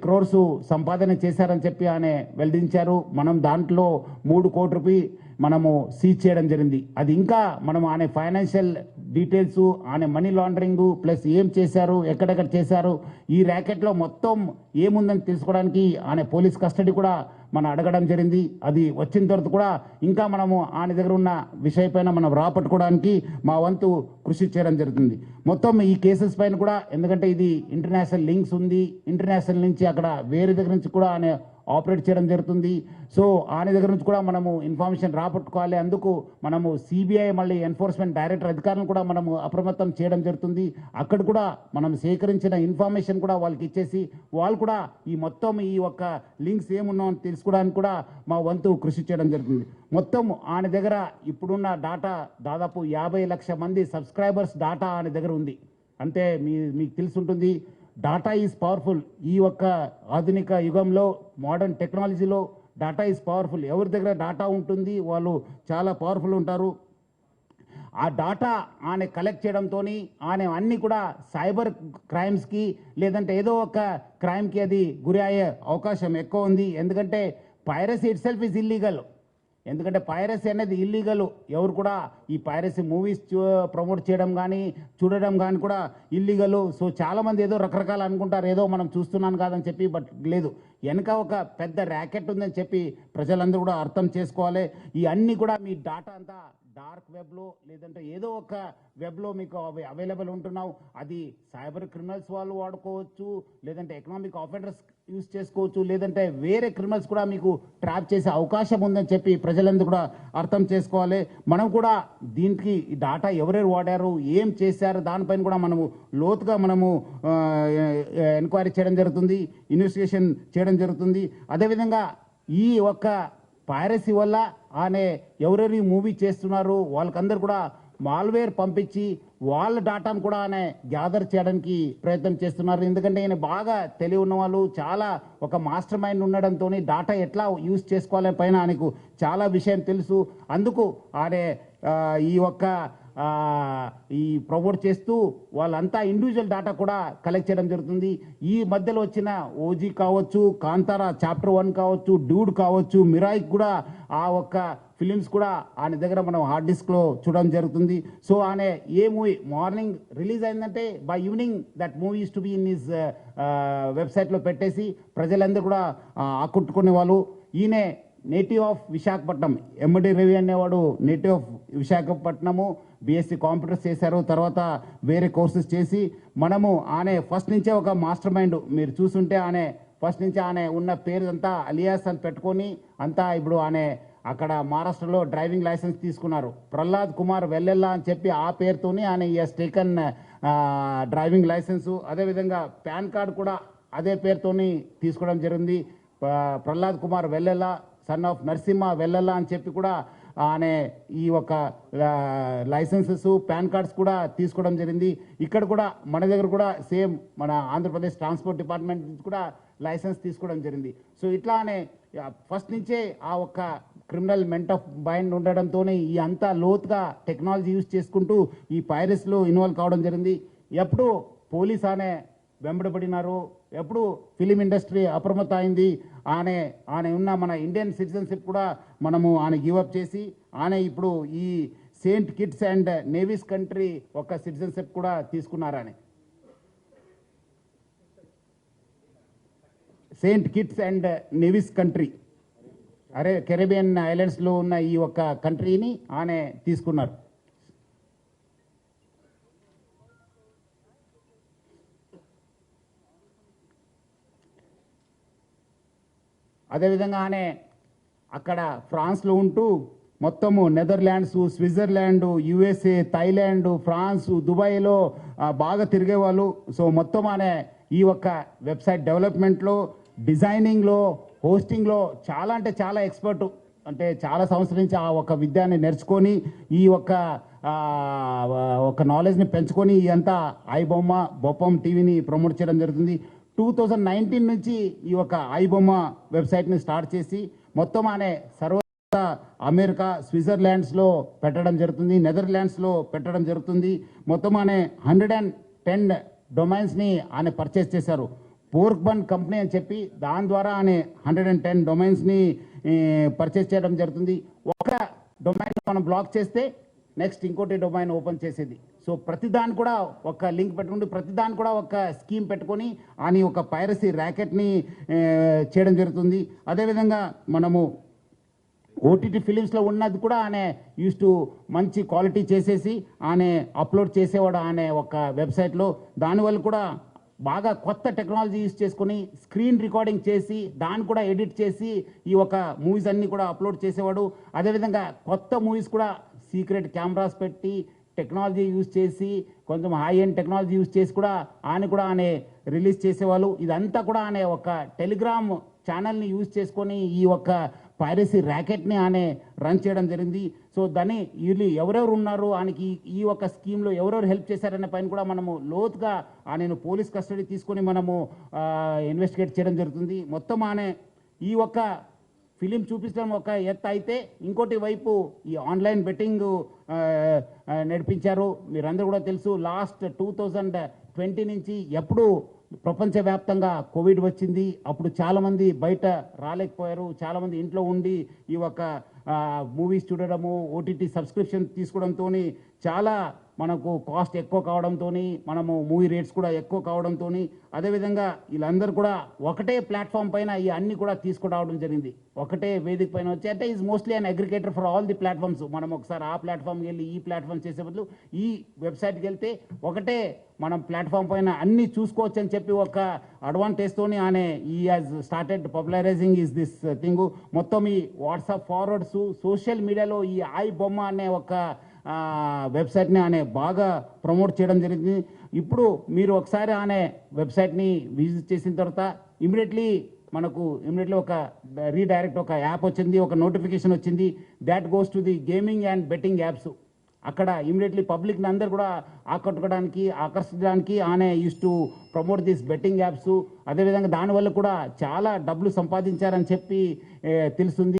క్రోర్స్ సంపాదన చేశారని చెప్పి ఆయన వెల్లడించారు. మనం దాంట్లో 3 కోట్ల రూపాయలు మనము సీజ్ చేయడం జరిగింది. అది ఇంకా మనం ఆయన ఫైనాన్షియల్ డీటెయిల్స్, ఆయన మనీ లాండరింగ్ ప్లస్ ఏం చేశారు, ఎక్కడెక్కడ చేశారు, ఈ ర్యాకెట్లో మొత్తం ఏముందని తెలుసుకోవడానికి ఆయన పోలీస్ కస్టడీ కూడా మనం అడగడం జరిగింది. అది వచ్చిన తర్వాత కూడా ఇంకా మనము ఆయన దగ్గర ఉన్న విషయపైన మనం రాపట్టుకోవడానికి మా వంతు కృషి చేయడం జరుగుతుంది. మొత్తం ఈ కేసెస్ పైన కూడా, ఎందుకంటే ఇది ఇంటర్నేషనల్ లింక్స్ ఉంది, ఇంటర్నేషనల్ నుంచి అక్కడ వేరే దగ్గర నుంచి కూడా ఆయన ఆపరేట్ చేయడం జరుగుతుంది. సో ఆయన దగ్గర నుంచి కూడా మనము ఇన్ఫర్మేషన్ రాపట్టుకోవాలి. అందుకు మనము సిబిఐ మళ్ళీ ఎన్ఫోర్స్మెంట్ డైరెక్టర్ అధికారులను కూడా మనము అప్రమత్తం చేయడం జరుగుతుంది. అక్కడ కూడా మనం సేకరించిన ఇన్ఫర్మేషన్ కూడా వాళ్ళకి ఇచ్చేసి వాళ్ళు కూడా ఈ మొత్తం ఈ ఒక్క లింక్స్ ఏమున్నాయో అని తెలుసుకోవడానికి కూడా మా వంతు కృషి చేయడం జరుగుతుంది. మొత్తం ఆయన దగ్గర ఇప్పుడున్న డాటా దాదాపు 50 లక్షల మంది సబ్స్క్రైబర్స్ డాటా ఆయన దగ్గర ఉంది. అంటే మీకు తెలుసుంటుంది, డాటా ఈజ్ పవర్ఫుల్. ఈ ఒక్క ఆధునిక యుగంలో, మోడర్న్ టెక్నాలజీలో డాటా ఈజ్ పవర్ఫుల్. ఎవరి దగ్గర డాటా ఉంటుంది వాళ్ళు చాలా పవర్ఫుల్ ఉంటారు. ఆ డాటా ఆయన కలెక్ట్ చేయడంతో ఆయన అన్నీ కూడా సైబర్ క్రైమ్స్కి లేదంటే ఏదో ఒక క్రైమ్కి అది గురి అయ్యే అవకాశం ఎక్కువ ఉంది. ఎందుకంటే piracy it self is illegal. ఎందుకంటే పైరసీ అనేది ఇల్లీగల్. ఎవరు కూడా ఈ పైరసీ మూవీస్ ప్రమోట్ చేయడం కానీ చూడడం కానీ కూడా ఇల్లీగల్. సో చాలామంది ఏదో రకరకాలు అనుకుంటారు, ఏదో మనం చూస్తున్నాను కాదని చెప్పి. బట్ లేదు, వెనక ఒక పెద్ద ర్యాకెట్ ఉందని చెప్పి ప్రజలందరూ కూడా అర్థం చేసుకోవాలి. ఈ అన్నీ కూడా మీ డాటా అంతా డార్క్ వెబ్లో లేదంటే ఏదో ఒక వెబ్లో మీకు అవైలబుల్ ఉంటున్నావు. అది సైబర్ క్రిమినల్స్ వాళ్ళు వాడుకోవచ్చు, లేదంటే ఎకనామిక్ ఆఫెండర్స్ యూజ్ చేసుకోవచ్చు, లేదంటే వేరే క్రిమినల్స్ కూడా మీకు ట్రాప్ చేసే అవకాశం ఉందని చెప్పి ప్రజలందరూ కూడా అర్థం చేసుకోవాలి. మనం కూడా దీనికి ఈ డాటా ఎవరెవరు వాడారు, ఏం చేశారు, దానిపైన కూడా మనము లోతుగా మనము ఎంక్వైరీ చేయడం జరుగుతుంది, ఇన్వెస్టిగేషన్ చేయడం జరుగుతుంది. అదేవిధంగా ఈ ఒక్క పైరసీ వల్ల ఆయన ఎవరెవరి మూవీ చేస్తున్నారు వాళ్ళకందరూ కూడా మాల్వేర్ పంపించి వాళ్ళ డాటాను కూడా ఆయన గ్యాదర్ చేయడానికి ప్రయత్నం చేస్తున్నారు. ఎందుకంటే ఆయన బాగా తెలివి ఉన్న వాళ్ళు, చాలా ఒక మాస్టర్ మైండ్ ఉండడంతో డాటా ఎట్లా యూజ్ చేసుకోవాలని పైన ఆయనకు చాలా విషయం తెలుసు. అందుకు ఆయన ఈ ఒక్క ఈ ప్రమోట్ చేస్తూ వాళ్ళంతా ఇండివిజువల్ డాటా కూడా కలెక్ట్ చేయడం జరుగుతుంది. ఈ మధ్యలో వచ్చిన ఓజీ కావచ్చు, కాంతారా చాప్టర్ 1 కావచ్చు, డ్యూడ్ కావచ్చు, మిరాయిక్ కూడా ఆ ఒక్క ఫిలిమ్స్ కూడా ఆయన దగ్గర మనం హార్డ్ డిస్క్లో చూడడం జరుగుతుంది. సో ఆయన ఏ మూవీ మార్నింగ్ రిలీజ్ అయిందంటే by evening that movie use to be in his వెబ్సైట్లో పెట్టేసి ప్రజలందరూ కూడా ఆకట్టుకునే వాళ్ళు. ఈయన నేటివ్ ఆఫ్ విశాఖపట్నం, ఎండి రవి అనేవాడు native of Visakhapatnam, BSc computers చేశారు. తర్వాత వేరే కోర్సెస్ చేసి మనము ఆయన ఫస్ట్ నుంచే ఒక మాస్టర్ మైండ్. మీరు చూసుంటే ఆయన ఫస్ట్ నుంచి ఆయన ఉన్న పేరు అంతా అలియాస్ అని పెట్టుకొని అంతా ఇప్పుడు ఆయన అక్కడ మహారాష్ట్రలో డ్రైవింగ్ లైసెన్స్ తీసుకున్నారు. ప్రహ్లాద్ కుమార్ వెల్లెల్లా అని చెప్పి ఆ పేరుతోని ఆయన ఈఎస్ టేకన్ డ్రైవింగ్ లైసెన్సు. అదేవిధంగా పాన్ కార్డు కూడా అదే పేరుతోని తీసుకోవడం జరిగింది. ప్రహ్లాద్ కుమార్ వెల్లెల్లా, సన్ ఆఫ్ నరసింహ వెల్లెల్లా అని చెప్పి కూడా ఆయన ఈ ఒక లైసెన్సెస్, పాన్ కార్డ్స్ కూడా తీసుకోవడం జరిగింది. ఇక్కడ కూడా మన దగ్గర కూడా సేమ్ మన ఆంధ్రప్రదేశ్ ట్రాన్స్పోర్ట్ డిపార్ట్మెంట్ నుంచి కూడా లైసెన్స్ తీసుకోవడం జరిగింది. సో ఇట్లానే ఫస్ట్ నుంచే ఆ ఒక్క క్రిమినల్ మెంట్ ఆఫ్ మైండ్ ఉండడంతో ఈ అంతా లోతుగా టెక్నాలజీ యూజ్ చేసుకుంటూ ఈ పైరసీలో ఇన్వాల్వ్ కావడం జరిగింది. ఎప్పుడు పోలీస్ అనే వెంబడబడినారు, ఎప్పుడు ఫిలిం ఇండస్ట్రీ అప్రమత్త అయింది. ఆయన ఉన్న మన ఇండియన్ సిటిజన్షిప్ కూడా మనము ఆయన గివప్ చేసి ఆయన ఇప్పుడు ఈ Saint kits and navies country ఒక సిటిజన్షిప్ కూడా తీసుకున్నారు. ఆయన సెయింట్ కిట్స్ అండ్ నేవీస్ కంట్రీ, కెరీబియన్ ఐలాండ్స్లో ఉన్న ఈ ఒక కంట్రీని ఆయన తీసుకున్నారు. అదేవిధంగా ఆయన అక్కడ ఫ్రాన్స్లో ఉంటూ మొత్తము Netherlands, Switzerland, USA, Thailand, France, దుబాయ్లో బాగా తిరిగేవాళ్ళు. సో మొత్తం ఆయన ఈ ఒక్క వెబ్సైట్ డెవలప్మెంట్లో, డిజైనింగ్లో, హోస్టింగ్లో చాలా అంటే చాలా ఎక్స్పర్టు. అంటే చాలా సంవత్సరం నుంచి ఆ ఒక విద్యాన్ని నేర్చుకొని ఈ ఒక నాలెడ్జ్ని పెంచుకొని అంతా ఐబొమ్మ, బొప్పం టీవీని ప్రమోట్ చేయడం జరుగుతుంది. 2019 నుంచి ఈ ఒక ఐబొమ్మ వెబ్సైట్ని స్టార్ట్ చేసి మొత్తం అనే అమెరికా, స్విట్జర్లాండ్స్లో పెట్టడం జరుగుతుంది, నెదర్లాండ్స్లో పెట్టడం జరుగుతుంది. మొత్తం అనే 110 డొమైన్స్ని ఆయన పర్చేస్ చేశారు. పోర్క్ బన్ కంపెనీ అని చెప్పి దాని ద్వారా అనే 110 డొమైన్స్ని పర్చేస్ చేయడం జరుగుతుంది. ఒక డొమైన్ మనం బ్లాక్ చేస్తే నెక్స్ట్ ఇంకోటి డొమైన్ ఓపెన్ చేసేది. సో ప్రతిదాని కూడా ఒక లింక్ పెట్టుకుంటూ ప్రతిదాని కూడా ఒక స్కీమ్ పెట్టుకొని అని ఒక పైరసీ ర్యాకెట్ని చేయడం జరుగుతుంది. అదేవిధంగా మనము ఓటీటీ ఫిలిమ్స్లో ఉన్నది కూడా ఆయన యూస్ టు మంచి క్వాలిటీ చేసేసి ఆయన అప్లోడ్ చేసేవాడు అనే ఒక వెబ్సైట్లో. దానివల్ల కూడా బాగా కొత్త టెక్నాలజీ యూస్ చేసుకొని స్క్రీన్ రికార్డింగ్ చేసి దాన్ని కూడా ఎడిట్ చేసి ఈ ఒక మూవీస్ అన్నీ కూడా అప్లోడ్ చేసేవాడు. అదేవిధంగా కొత్త మూవీస్ కూడా సీక్రెట్ కెమెరాస్ పెట్టి టెక్నాలజీ యూజ్ చేసి కొంచెం హై ఎండ్ టెక్నాలజీ యూజ్ చేసి కూడా ఆయన రిలీజ్ చేసేవాళ్ళు. ఇదంతా కూడా ఆయన ఒక టెలిగ్రామ్ ఛానల్ని యూజ్ చేసుకొని ఈ ఒక పైరసీ ర్యాకెట్ని ఆయన రన్ చేయడం జరిగింది. సో దాన్ని వీళ్ళు ఎవరెవరు ఉన్నారు ఆయనకి ఈ ఒక స్కీమ్లో ఎవరెవరు హెల్ప్ చేశారనే పైన కూడా మనము లోతుగా ఆయన పోలీస్ కస్టడీ తీసుకొని మనము ఇన్వెస్టిగేట్ చేయడం జరుగుతుంది. మొత్తం ఆయన ఈ ఒక ఫిలిం చూపించడం ఒక ఎత్తు అయితే ఇంకోటి వైపు ఈ ఆన్లైన్ బెట్టింగ్ నడిపించారు. మీరందరూ కూడా తెలుసు, లాస్ట్ 2020 నుంచి ఎప్పుడు ప్రపంచవ్యాప్తంగా కోవిడ్ వచ్చింది. అప్పుడు చాలామంది బయట రాలేకపోయారు. చాలామంది ఇంట్లో ఉండి ఈ ఒక మూవీస్ చూడడము, ఓటీటీ సబ్స్క్రిప్షన్ తీసుకోవడంతో చాలా మనకు కాస్ట్ ఎక్కువ కావడంతో మనము మూవీ రేట్స్ కూడా ఎక్కువ కావడంతో అదేవిధంగా వీళ్ళందరూ కూడా ఒకటే ప్లాట్ఫామ్ పైన ఈ అన్ని కూడా తీసుకురావడం జరిగింది. ఒకటే వేదిక పైన వచ్చి అంటే is mostly an aggregator for all the platforms. మనం ఒకసారి ఆ ప్లాట్ఫామ్కి వెళ్ళి ఈ ప్లాట్ఫామ్ చేసే బదులు ఈ వెబ్సైట్కి వెళ్తే ఒకటే మనం ప్లాట్ఫామ్ పైన అన్ని చూసుకోవచ్చు అని చెప్పి ఒక అడ్వాంటేజ్తోని ఆయన ఈ has started popularising is this thing. మొత్తం ఈ వాట్సాప్ ఫార్వర్డ్స్, సోషల్ మీడియాలో ఈ ఐ బొమ్మ అనే ఒక వెబ్సైట్ని ఆయన బాగా ప్రమోట్ చేయడం జరిగింది. ఇప్పుడు మీరు ఒకసారి ఆయన వెబ్సైట్ని విజిట్ చేసిన తర్వాత ఇమీడియట్లీ ఒక రీడైరెక్ట్ ఒక యాప్ వచ్చింది, ఒక నోటిఫికేషన్ వచ్చింది. That goes to the gaming and betting apps. అక్కడ ఇమీడియట్లీ పబ్లిక్ని అందరు కూడా ఆకర్షించడానికి ఆయన use to promote this betting apps. అదేవిధంగా దానివల్ల కూడా చాలా డబ్బులు సంపాదించారని చెప్పి తెలుస్తుంది.